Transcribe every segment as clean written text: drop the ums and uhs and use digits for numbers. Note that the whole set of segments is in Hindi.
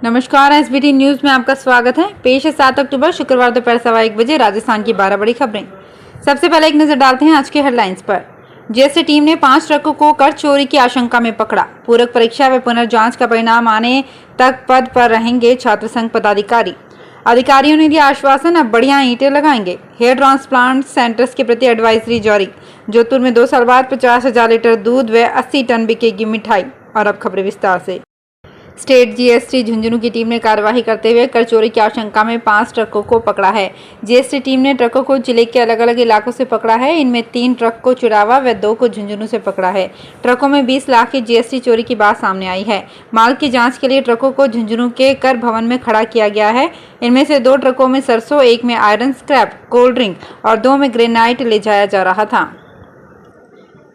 नमस्कार, एसबीटी न्यूज में आपका स्वागत है। पेश है 7 अक्टूबर शुक्रवार दोपहर 1:15 राजस्थान की 12 बड़ी खबरें। सबसे पहले एक नजर डालते हैं आज के हेडलाइंस पर। जीएसटी टीम ने 5 ट्रकों को कर चोरी की आशंका में पकड़ा। पूरक परीक्षा व पुनर्जांच का परिणाम आने तक पद पर रहेंगे छात्र संघ पदाधिकारी। अधिकारियों ने दिया आश्वासन, अब बढ़िया ईंटें लगाएंगे। हेयर ट्रांसप्लांट सेंटर्स के प्रति एडवाइजरी जारी। जोधपुर में 2 साल बाद 50,000 लीटर दूध व 80 टन बिकेगी मिठाई। और अब खबरें विस्तार से। स्टेट जीएसटी झुंझुनू की टीम ने कार्यवाही करते हुए कर चोरी की आशंका में 5 ट्रकों को पकड़ा है। जीएसटी टीम ने ट्रकों को जिले के अलग अलग इलाकों से पकड़ा है। इनमें 3 ट्रक को चुरावा व 2 को झुंझुनू से पकड़ा है। ट्रकों में 20 लाख की जीएसटी चोरी की बात सामने आई है। माल की जांच के लिए ट्रकों को झुंझुनू के कर भवन में खड़ा किया गया है। इनमें से 2 ट्रकों में सरसों, 1 में आयरन स्क्रैप, कोल्ड ड्रिंक और 2 में ग्रेनाइट ले जाया जा रहा था।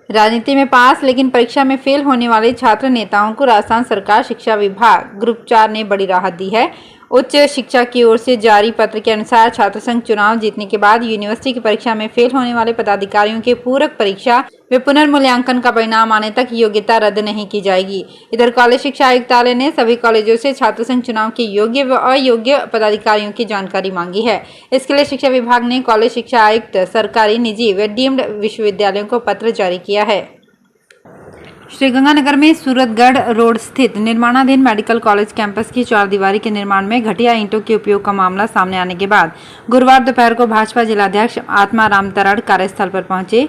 राजनीति में पास लेकिन परीक्षा में फेल होने वाले छात्र नेताओं को राजस्थान सरकार शिक्षा विभाग ग्रुप 4 ने बड़ी राहत दी है। उच्च शिक्षा की ओर से जारी पत्र के अनुसार छात्र संघ चुनाव जीतने के बाद यूनिवर्सिटी की परीक्षा में फेल होने वाले पदाधिकारियों के पूरक परीक्षा व पुनर्मूल्यांकन का परिणाम आने तक योग्यता रद्द नहीं की जाएगी। इधर कॉलेज शिक्षा आयुक्तालय ने सभी कॉलेजों से छात्र संघ चुनाव के योग्य व अयोग्य पदाधिकारियों की जानकारी मांगी है। इसके लिए शिक्षा विभाग ने कॉलेज शिक्षा आयुक्त, सरकारी, निजी व डीम्ड विश्वविद्यालयों को पत्र जारी किया है। श्रीगंगानगर में सूरतगढ़ रोड स्थित निर्माणाधीन मेडिकल कॉलेज कैंपस की 4 दीवारी के निर्माण में घटिया ईंटों के उपयोग का मामला सामने आने के बाद गुरुवार दोपहर को भाजपा जिलाध्यक्ष आत्माराम तरड़ कार्यस्थल पर पहुंचे।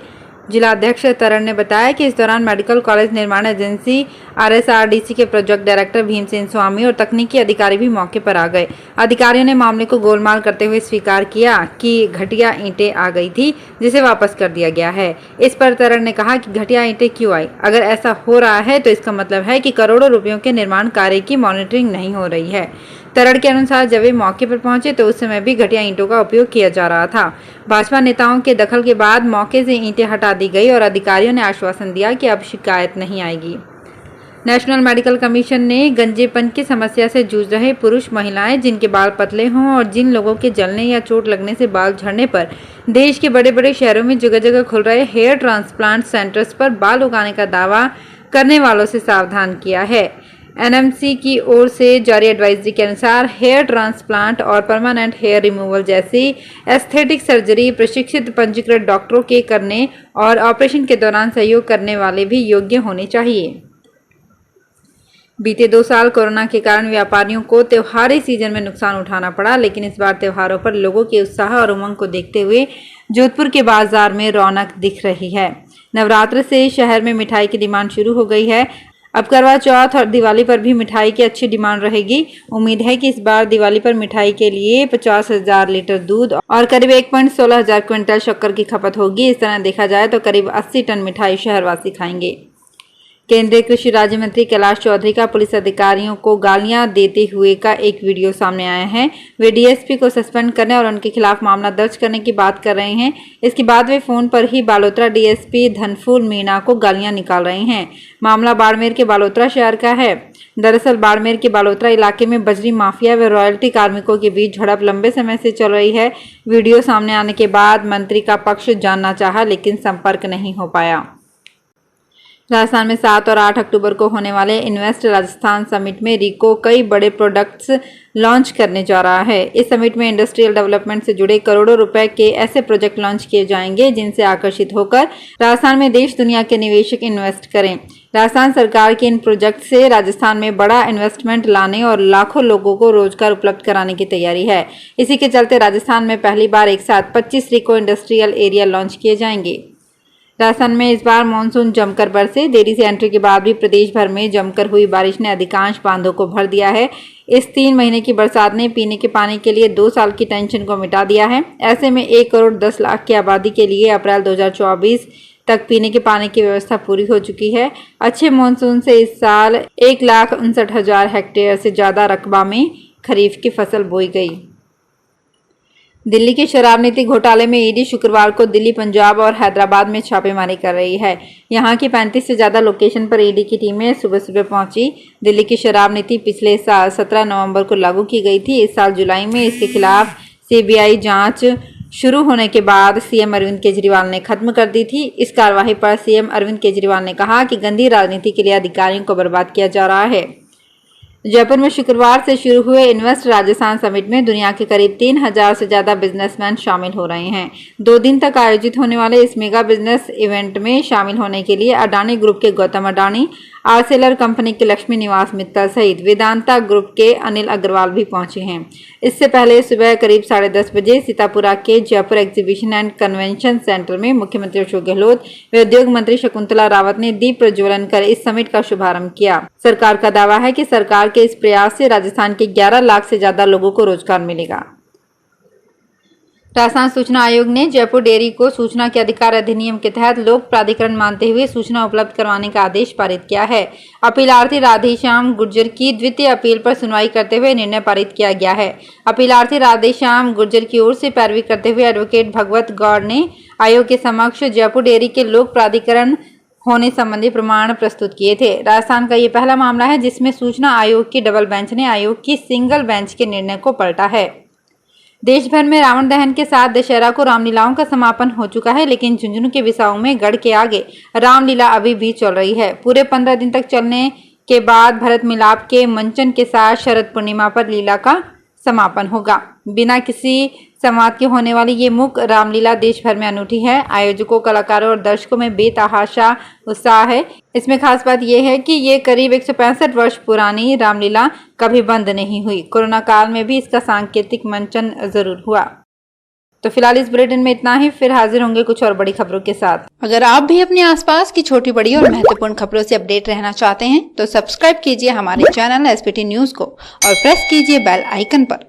जिलाध्यक्ष तरड़ ने बताया कि इस दौरान मेडिकल कॉलेज निर्माण एजेंसी आरएसआरडीसी के प्रोजेक्ट डायरेक्टर भीमसेन स्वामी और तकनीकी अधिकारी भी मौके पर आ गए। अधिकारियों ने मामले को गोलमाल करते हुए स्वीकार किया कि घटिया ईंटें आ गई थी, जिसे वापस कर दिया गया है। इस पर तरड़ ने कहा कि घटिया ईंटें क्यों आई? अगर ऐसा हो रहा है तो इसका मतलब है कि करोड़ों रुपयों के निर्माण कार्य की मॉनिटरिंग नहीं हो रही है। तरड़ के अनुसार जब वे मौके पर पहुंचे तो उस समय भी घटिया ईंटों का उपयोग किया जा रहा था। भाजपा नेताओं के दखल के बाद मौके से ईंटें हटा दी गई और अधिकारियों ने आश्वासन दिया कि अब शिकायत नहीं आएगी। नेशनल मेडिकल कमीशन ने गंजेपन की समस्या से जूझ रहे पुरुष, महिलाएं जिनके बाल पतले हों और जिन लोगों के जलने या चोट लगने से बाल झड़ने पर देश के बड़े बड़े शहरों में जगह जगह खुल रहे हेयर ट्रांसप्लांट सेंटर्स पर बाल उगाने का दावा करने वालों से सावधान किया है। एनएमसी की ओर से जारी एडवाइजरी के अनुसार हेयर ट्रांसप्लांट और परमानेंट हेयर रिमूवल जैसी एस्थेटिक सर्जरी प्रशिक्षित पंजीकृत डॉक्टरों के करने और ऑपरेशन के दौरान सहयोग करने वाले भी योग्य होने चाहिए। बीते 2 साल कोरोना के कारण व्यापारियों को त्योहारी सीजन में नुकसान उठाना पड़ा, लेकिन इस बार त्योहारों पर लोगों के उत्साह और उमंग को देखते हुए जोधपुर के बाजार में रौनक दिख रही है। नवरात्र से शहर में मिठाई की डिमांड शुरू हो गई है। अब करवा चौथ और दिवाली पर भी मिठाई की अच्छी डिमांड रहेगी। उम्मीद है कि इस बार दिवाली पर मिठाई के लिए 50,000 लीटर दूध और करीब 1.16 क्विंटल शक्कर की खपत होगी। इस तरह देखा जाए तो करीब 80 टन मिठाई शहरवासी खाएंगे। केंद्रीय कृषि राज्य मंत्री कैलाश चौधरी का पुलिस अधिकारियों को गालियां देते हुए का एक वीडियो सामने आया है। वे डीएसपी को सस्पेंड करने और उनके खिलाफ मामला दर्ज करने की बात कर रहे हैं। इसके बाद वे फोन पर ही बालोतरा डीएसपी धनफूल मीणा को गालियां निकाल रहे हैं। मामला बाड़मेर के बालोतरा शहर का है। दरअसल बाड़मेर के बालोतरा इलाके में बजरी माफिया व रॉयल्टी कार्मिकों के बीच झड़प लंबे समय से चल रही है। वीडियो सामने आने के बाद मंत्री का पक्ष जानना चाहा, लेकिन संपर्क नहीं हो पाया। राजस्थान में 7 और 8 अक्टूबर को होने वाले इन्वेस्ट राजस्थान समिट में रिको कई बड़े प्रोडक्ट्स लॉन्च करने जा रहा है। इस समिट में इंडस्ट्रियल डेवलपमेंट से जुड़े करोड़ों रुपए के ऐसे प्रोजेक्ट लॉन्च किए जाएंगे जिनसे आकर्षित होकर राजस्थान में देश दुनिया के निवेशक इन्वेस्ट करें। राजस्थान सरकार के इन प्रोजेक्ट से राजस्थान में बड़ा इन्वेस्टमेंट लाने और लाखों लोगों को रोजगार उपलब्ध कराने की तैयारी है। इसी के चलते राजस्थान में पहली बार एक साथ 25 रिको इंडस्ट्रियल एरिया लॉन्च किए जाएंगे। राजस्थान में इस बार मानसून जमकर बरसे। देरी से एंट्री के बाद भी प्रदेश भर में जमकर हुई बारिश ने अधिकांश बांधों को भर दिया है। इस 3 महीने की बरसात ने पीने के पानी के लिए 2 साल की टेंशन को मिटा दिया है। ऐसे में 1 करोड़ 10 लाख की आबादी के लिए अप्रैल 2024 तक पीने के पानी की व्यवस्था पूरी हो चुकी है। अच्छे मानसून से इस साल 1,59,000 हेक्टेयर से ज्यादा रकबा में खरीफ की फसल बोई गई। दिल्ली के शराब नीति घोटाले में ईडी शुक्रवार को दिल्ली, पंजाब और हैदराबाद में छापेमारी कर रही है। यहां की 35 से ज्यादा लोकेशन पर ईडी की टीमें सुबह सुबह पहुंची। दिल्ली की शराब नीति पिछले साल 17 नवंबर को लागू की गई थी। इस साल जुलाई में इसके खिलाफ सीबीआई जांच शुरू होने के बाद सीएम अरविंद केजरीवाल ने खत्म कर दी थी। इस कार्यवाही पर सीएम अरविंद केजरीवाल ने कहा कि गंदी राजनीति के लिए अधिकारियों को बर्बाद किया जा रहा है। जयपुर में शुक्रवार से शुरू हुए इन्वेस्ट राजस्थान समिट में दुनिया के करीब 3000 से ज्यादा बिजनेसमैन शामिल हो रहे हैं। 2 दिन तक आयोजित होने वाले इस मेगा बिजनेस इवेंट में शामिल होने के लिए अडानी ग्रुप के गौतम अडानी, आर्सेलर कंपनी के लक्ष्मी निवास मित्तल सहित वेदांता ग्रुप के अनिल अग्रवाल भी पहुंचे हैं। इससे पहले सुबह करीब 10:30 बजे सीतापुरा के Jaipur exhibition and convention centre में मुख्यमंत्री अशोक गहलोत व उद्योग मंत्री शकुंतला रावत ने दीप प्रज्वलन कर इस समिट का शुभारंभ किया। सरकार का दावा है कि सरकार के इस प्रयास से राजस्थान के 11 लाख से ज्यादा लोगों को रोजगार मिलेगा। राजस्थान सूचना आयोग ने जयपुर डेयरी को सूचना के अधिकार अधिनियम के तहत लोक प्राधिकरण मानते हुए सूचना उपलब्ध करवाने का आदेश पारित किया है। अपीलार्थी राधेश्याम गुर्जर की द्वितीय अपील पर सुनवाई करते हुए निर्णय पारित किया गया है। अपीलार्थी राधेश्याम गुर्जर की ओर से पैरवी करते हुए एडवोकेट भगवत गौड़ ने आयोग के समक्ष जयपुर डेयरी के लोक प्राधिकरण होने संबंधी प्रमाण प्रस्तुत किए थे। राजस्थान का ये पहला मामला है जिसमें सूचना आयोग की डबल बेंच ने आयोग की सिंगल बेंच के निर्णय को पलटा है। देश भर में रावण दहन के साथ दशहरा को रामलीलाओं का समापन हो चुका है, लेकिन झुंझुनू के विसाऊ में गढ़ के आगे रामलीला अभी भी चल रही है। पूरे 15 दिन तक चलने के बाद भरत मिलाप के मंचन के साथ शरद पूर्णिमा पर लीला का समापन होगा। बिना किसी संवाद के होने वाली ये मुक रामलीला देश भर में अनूठी है। आयोजकों, कलाकारों और दर्शकों में बेतहाशा उत्साह है। इसमें खास बात यह है कि ये करीब 165 वर्ष पुरानी रामलीला कभी बंद नहीं हुई। कोरोना काल में भी इसका सांकेतिक मंचन जरूर हुआ। तो फिलहाल इस बुलेटिन में इतना ही, फिर हाजिर होंगे कुछ और बड़ी खबरों के साथ। अगर आप भी अपने आसपास की छोटी बड़ी और महत्वपूर्ण खबरों से अपडेट रहना चाहते हैं तो सब्सक्राइब कीजिए हमारे चैनल एसपीटी न्यूज को और प्रेस कीजिए बेल आइकन पर।